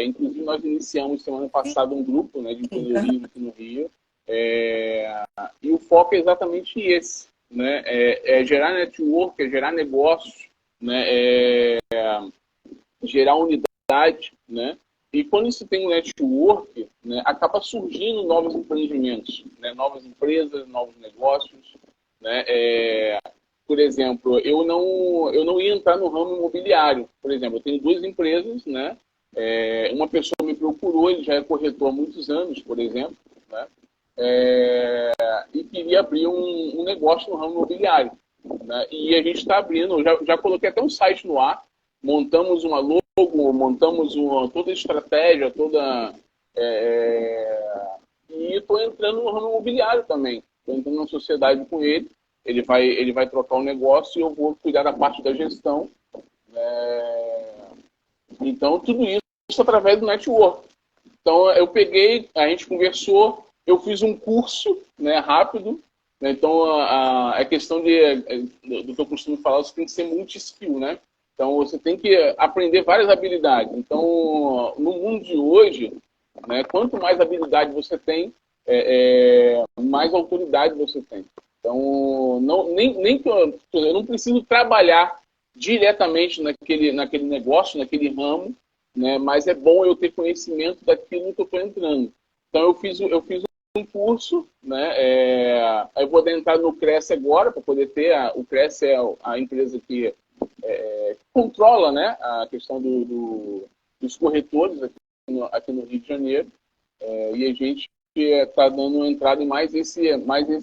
[SPEAKER 2] Inclusive, nós iniciamos semana passada um grupo, né, de empreendedorismo aqui no Rio. E o foco é exatamente esse, né? Gerar network, gerar negócios, né? Gerar unidade, né? E quando se tem um network, né, acaba surgindo novos empreendimentos, né? Novas empresas, novos negócios, né? Por exemplo, eu não ia entrar no ramo imobiliário. Por exemplo, eu tenho duas empresas, né? Uma pessoa me procurou, ele já é corretor há muitos anos, por exemplo, né? E queria abrir um negócio no ramo imobiliário, né? E a gente está abrindo, já coloquei até um site no ar, montamos uma logo, montamos toda a estratégia, e estou entrando no ramo imobiliário também. Estou entrando na sociedade com ele, ele vai trocar um negócio e eu vou cuidar da parte da gestão. Então, tudo isso através do network. Então, a gente conversou, eu fiz um curso, né, rápido, né? Então, a questão do que eu costumo falar, você tem que ser multi-skill, né? Então, você tem que aprender várias habilidades. Então, no mundo de hoje, né, quanto mais habilidade você tem, mais autoridade você tem. Então, nem que eu não preciso trabalhar diretamente naquele negócio, naquele ramo, né, mas é bom eu ter conhecimento daquilo que eu estou entrando. Então, eu fiz um curso, né, eu vou entrar no Cresce agora, para poder ter, o Cresce é a empresa que controla, né, a questão dos corretores aqui no Rio de Janeiro, e a gente está dando entrada em mais esse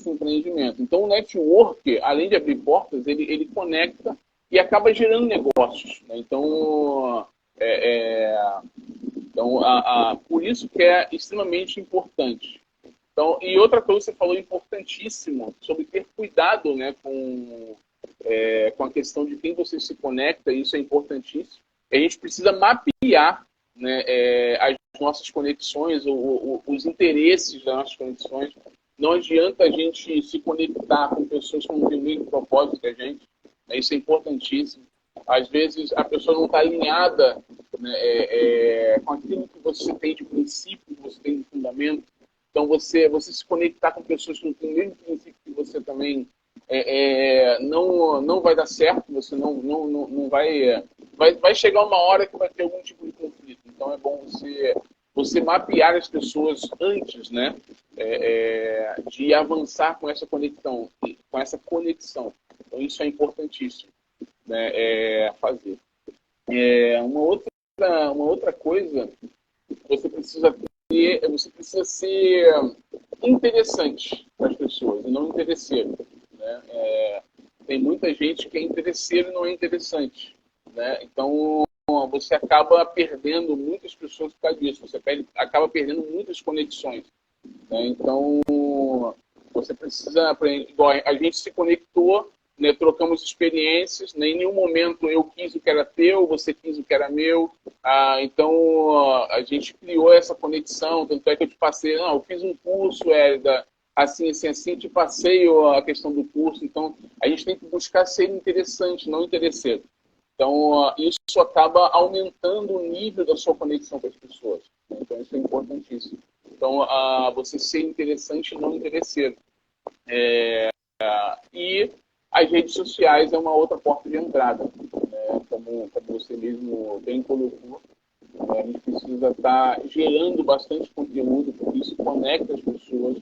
[SPEAKER 2] empreendimento. Então, o network, além de abrir portas, ele conecta e acaba gerando negócios, né? Então, por isso que é extremamente importante. Então, e outra coisa que você falou importantíssimo, sobre ter cuidado, né, com a questão de quem você se conecta, isso é importantíssimo. A gente precisa mapear, né, as nossas conexões, os interesses das nossas conexões. Não adianta a gente se conectar com pessoas que não têm o mesmo propósito que a gente. Isso é importantíssimo. Às vezes a pessoa não está alinhada, né, com aquilo que você tem de princípio, que você tem de fundamento. Então, você se conectar com pessoas que não têm o mesmo princípio que você também não vai dar certo, você não vai chegar uma hora que vai ter algum tipo de conflito. Então, é bom você mapear as pessoas antes, né, de avançar com essa conexão. Então, isso é importantíssimo, né, fazer. Uma outra coisa, você precisa ser interessante para as pessoas e não interesseiro, né? Tem muita gente que é interesseiro e não é interessante, né? Então, você acaba perdendo muitas pessoas por causa disso. Você acaba perdendo muitas conexões, né? Então, você precisa aprender. Igual a gente se conectou, né, trocamos experiências, né, em nenhum momento eu quis o que era teu, você quis o que era meu. Então, a gente criou essa conexão, tanto é que eu te passei, eu fiz um curso, assim, te passei a questão do curso. Então, a gente tem que buscar ser interessante, não interesseiro. Então, isso acaba aumentando o nível da sua conexão com as pessoas. Então, isso é importantíssimo. Então, você ser interessante e não interesseiro. E as redes sociais é uma outra porta de entrada, né? Como você mesmo bem colocou, a gente precisa estar gerando bastante conteúdo, porque isso conecta as pessoas,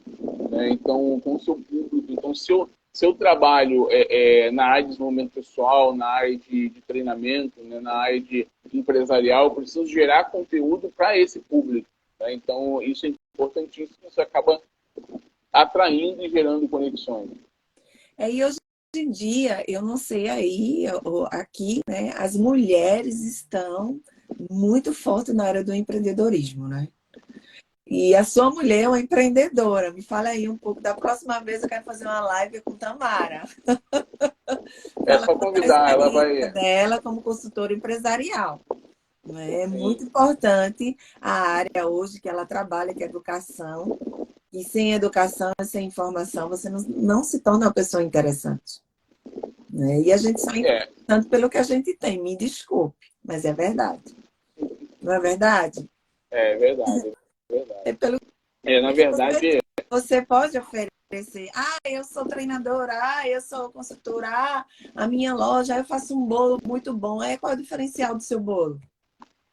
[SPEAKER 2] né? Então, com o seu público. Então, seu trabalho na área de desenvolvimento pessoal, na área de treinamento, né? Na área de empresarial, eu preciso gerar conteúdo para esse público, né? Então, isso é importantíssimo, você acaba atraindo e gerando conexões.
[SPEAKER 1] E hoje em dia, eu não sei aí, aqui, né, as mulheres estão muito fortes na área do empreendedorismo, né? E a sua mulher é uma empreendedora. Me fala aí um pouco. Da próxima vez eu quero fazer uma live com Tamara.
[SPEAKER 2] É só convidar, ela vai...
[SPEAKER 1] dela como consultora empresarial. É muito importante a área hoje que ela trabalha, que é educação. E sem educação, sem informação, você não se torna uma pessoa interessante. Né? E a gente só é interessante pelo que a gente tem. Me desculpe, mas é verdade. Não é verdade?
[SPEAKER 2] É verdade, é verdade.
[SPEAKER 1] É pelo
[SPEAKER 2] Na
[SPEAKER 1] que você,
[SPEAKER 2] verdade,
[SPEAKER 1] você pode oferecer. Ah, eu sou treinadora. Ah, eu sou consultora. Ah, a minha loja, eu faço um bolo muito bom. Aí qual é o diferencial do seu bolo?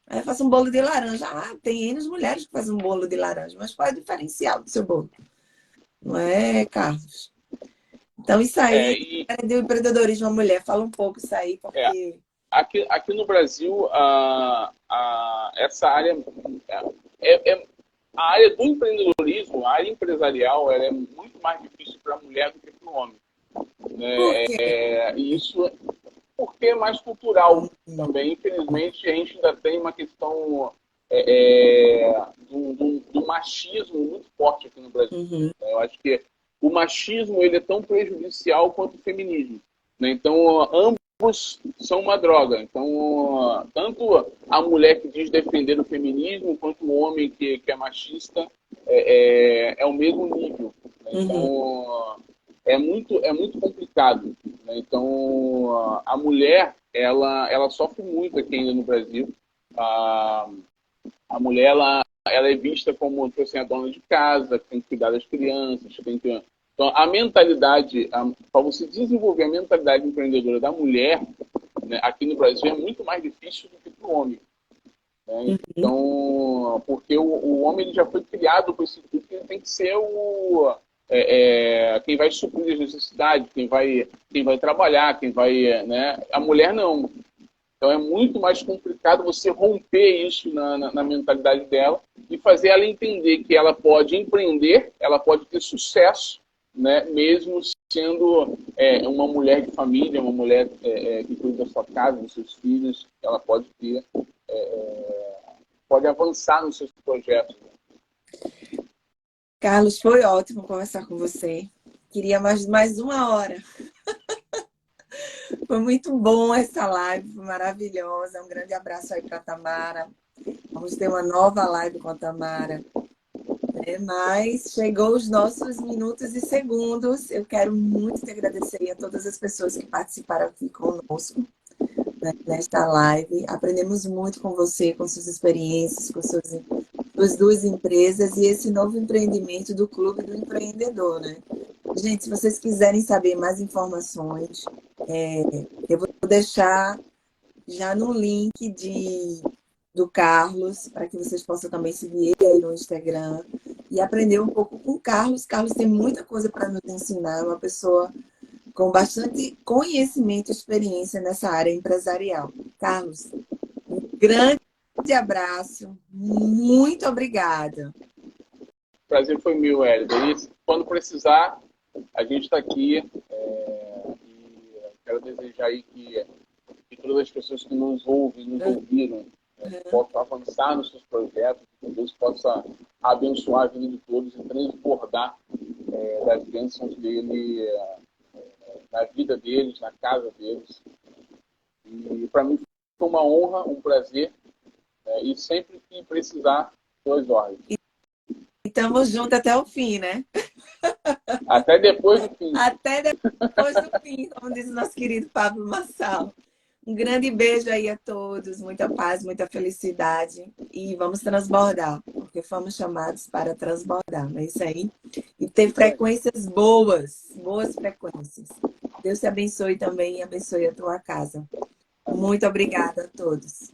[SPEAKER 1] Aí eu faço um bolo de laranja. Ah, tem N mulheres que fazem um bolo de laranja. Mas qual é o diferencial do seu bolo? Não é, Carlos? Então, isso aí
[SPEAKER 2] e
[SPEAKER 1] é do empreendedorismo, a mulher. Fala um pouco isso aí,
[SPEAKER 2] é,
[SPEAKER 1] porque...
[SPEAKER 2] aqui no Brasil, essa área a área do empreendedorismo, a área empresarial, ela é muito mais difícil para a mulher do que para o homem,
[SPEAKER 1] Por
[SPEAKER 2] né?
[SPEAKER 1] quê?
[SPEAKER 2] E isso porque é mais cultural também. Infelizmente, a gente ainda tem uma questão do machismo muito forte aqui no Brasil.
[SPEAKER 1] Uhum,
[SPEAKER 2] Né? Eu acho que o machismo ele é tão prejudicial quanto o feminismo. Né? Então, ambos são uma droga. Então, tanto a mulher que diz defender o feminismo, quanto o homem que é machista, é o mesmo nível. Né?
[SPEAKER 1] uhum.
[SPEAKER 2] Então, é muito complicado. Né? Então, a mulher, ela sofre muito aqui ainda no Brasil. A, a mulher, ela é vista como tipo assim, a dona de casa, que tem que cuidar das crianças, tem que... Então, a mentalidade, para você desenvolver a mentalidade empreendedora da mulher, né, aqui no Brasil, é muito mais difícil do que para o homem. Né?
[SPEAKER 1] Uhum.
[SPEAKER 2] Então, porque o homem ele já foi criado com esse intuito que ele tem que ser quem vai suprir as necessidades, quem vai trabalhar, quem vai, né? A mulher não. Então é muito mais complicado você romper isso na mentalidade dela e fazer ela entender que ela pode empreender, ela pode ter sucesso, né? Mesmo sendo uma mulher de família, uma mulher que cuida da sua casa, dos seus filhos, ela pode ter pode avançar nos seus projetos.
[SPEAKER 1] Carlos, foi ótimo conversar com você. Queria mais uma hora. Foi muito bom essa live, foi maravilhosa. Um grande abraço aí para a Tamara. Vamos ter uma nova live com a Tamara. Mas chegou os nossos minutos e segundos. Eu quero muito te agradecer a todas as pessoas que participaram aqui conosco, né, nesta live. Aprendemos muito com você, com suas experiências, com suas duas empresas e esse novo empreendimento do Clube do Empreendedor, né? Gente, se vocês quiserem saber mais informações, eu vou deixar já no link do Carlos, para que vocês possam também seguir ele aí no Instagram e aprender um pouco com o Carlos. Carlos tem muita coisa para nos ensinar, é uma pessoa com bastante conhecimento e experiência nessa área empresarial. Carlos, um grande abraço, muito obrigada.
[SPEAKER 2] O prazer foi meu, Hélio. E quando precisar, a gente está aqui. E quero desejar aí que todas as pessoas que nos ouvem, nos ouviram, possam avançar nos seus projetos, que Deus possa abençoar a vida de todos e transbordar das bênçãos dele na vida deles, na casa deles. E para mim foi uma honra, um prazer, e sempre que precisar, suas ordens.
[SPEAKER 1] E estamos juntos até o fim, né?
[SPEAKER 2] Até depois do fim.
[SPEAKER 1] Até depois do fim, como diz o nosso querido Pablo Marçal. Um grande beijo aí a todos, muita paz, muita felicidade e vamos transbordar, porque fomos chamados para transbordar, não é isso aí? E ter frequências boas, boas frequências. Deus te abençoe também e abençoe a tua casa. Muito obrigada a todos.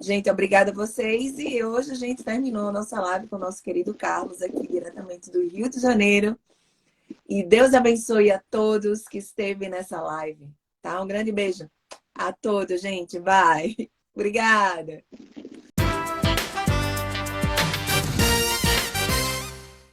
[SPEAKER 1] Gente, obrigada a vocês e hoje a gente terminou a nossa live com o nosso querido Carlos aqui diretamente do Rio de Janeiro. E Deus abençoe a todos que esteve nessa live, tá? Um grande beijo a todos, gente. Bye. Obrigada.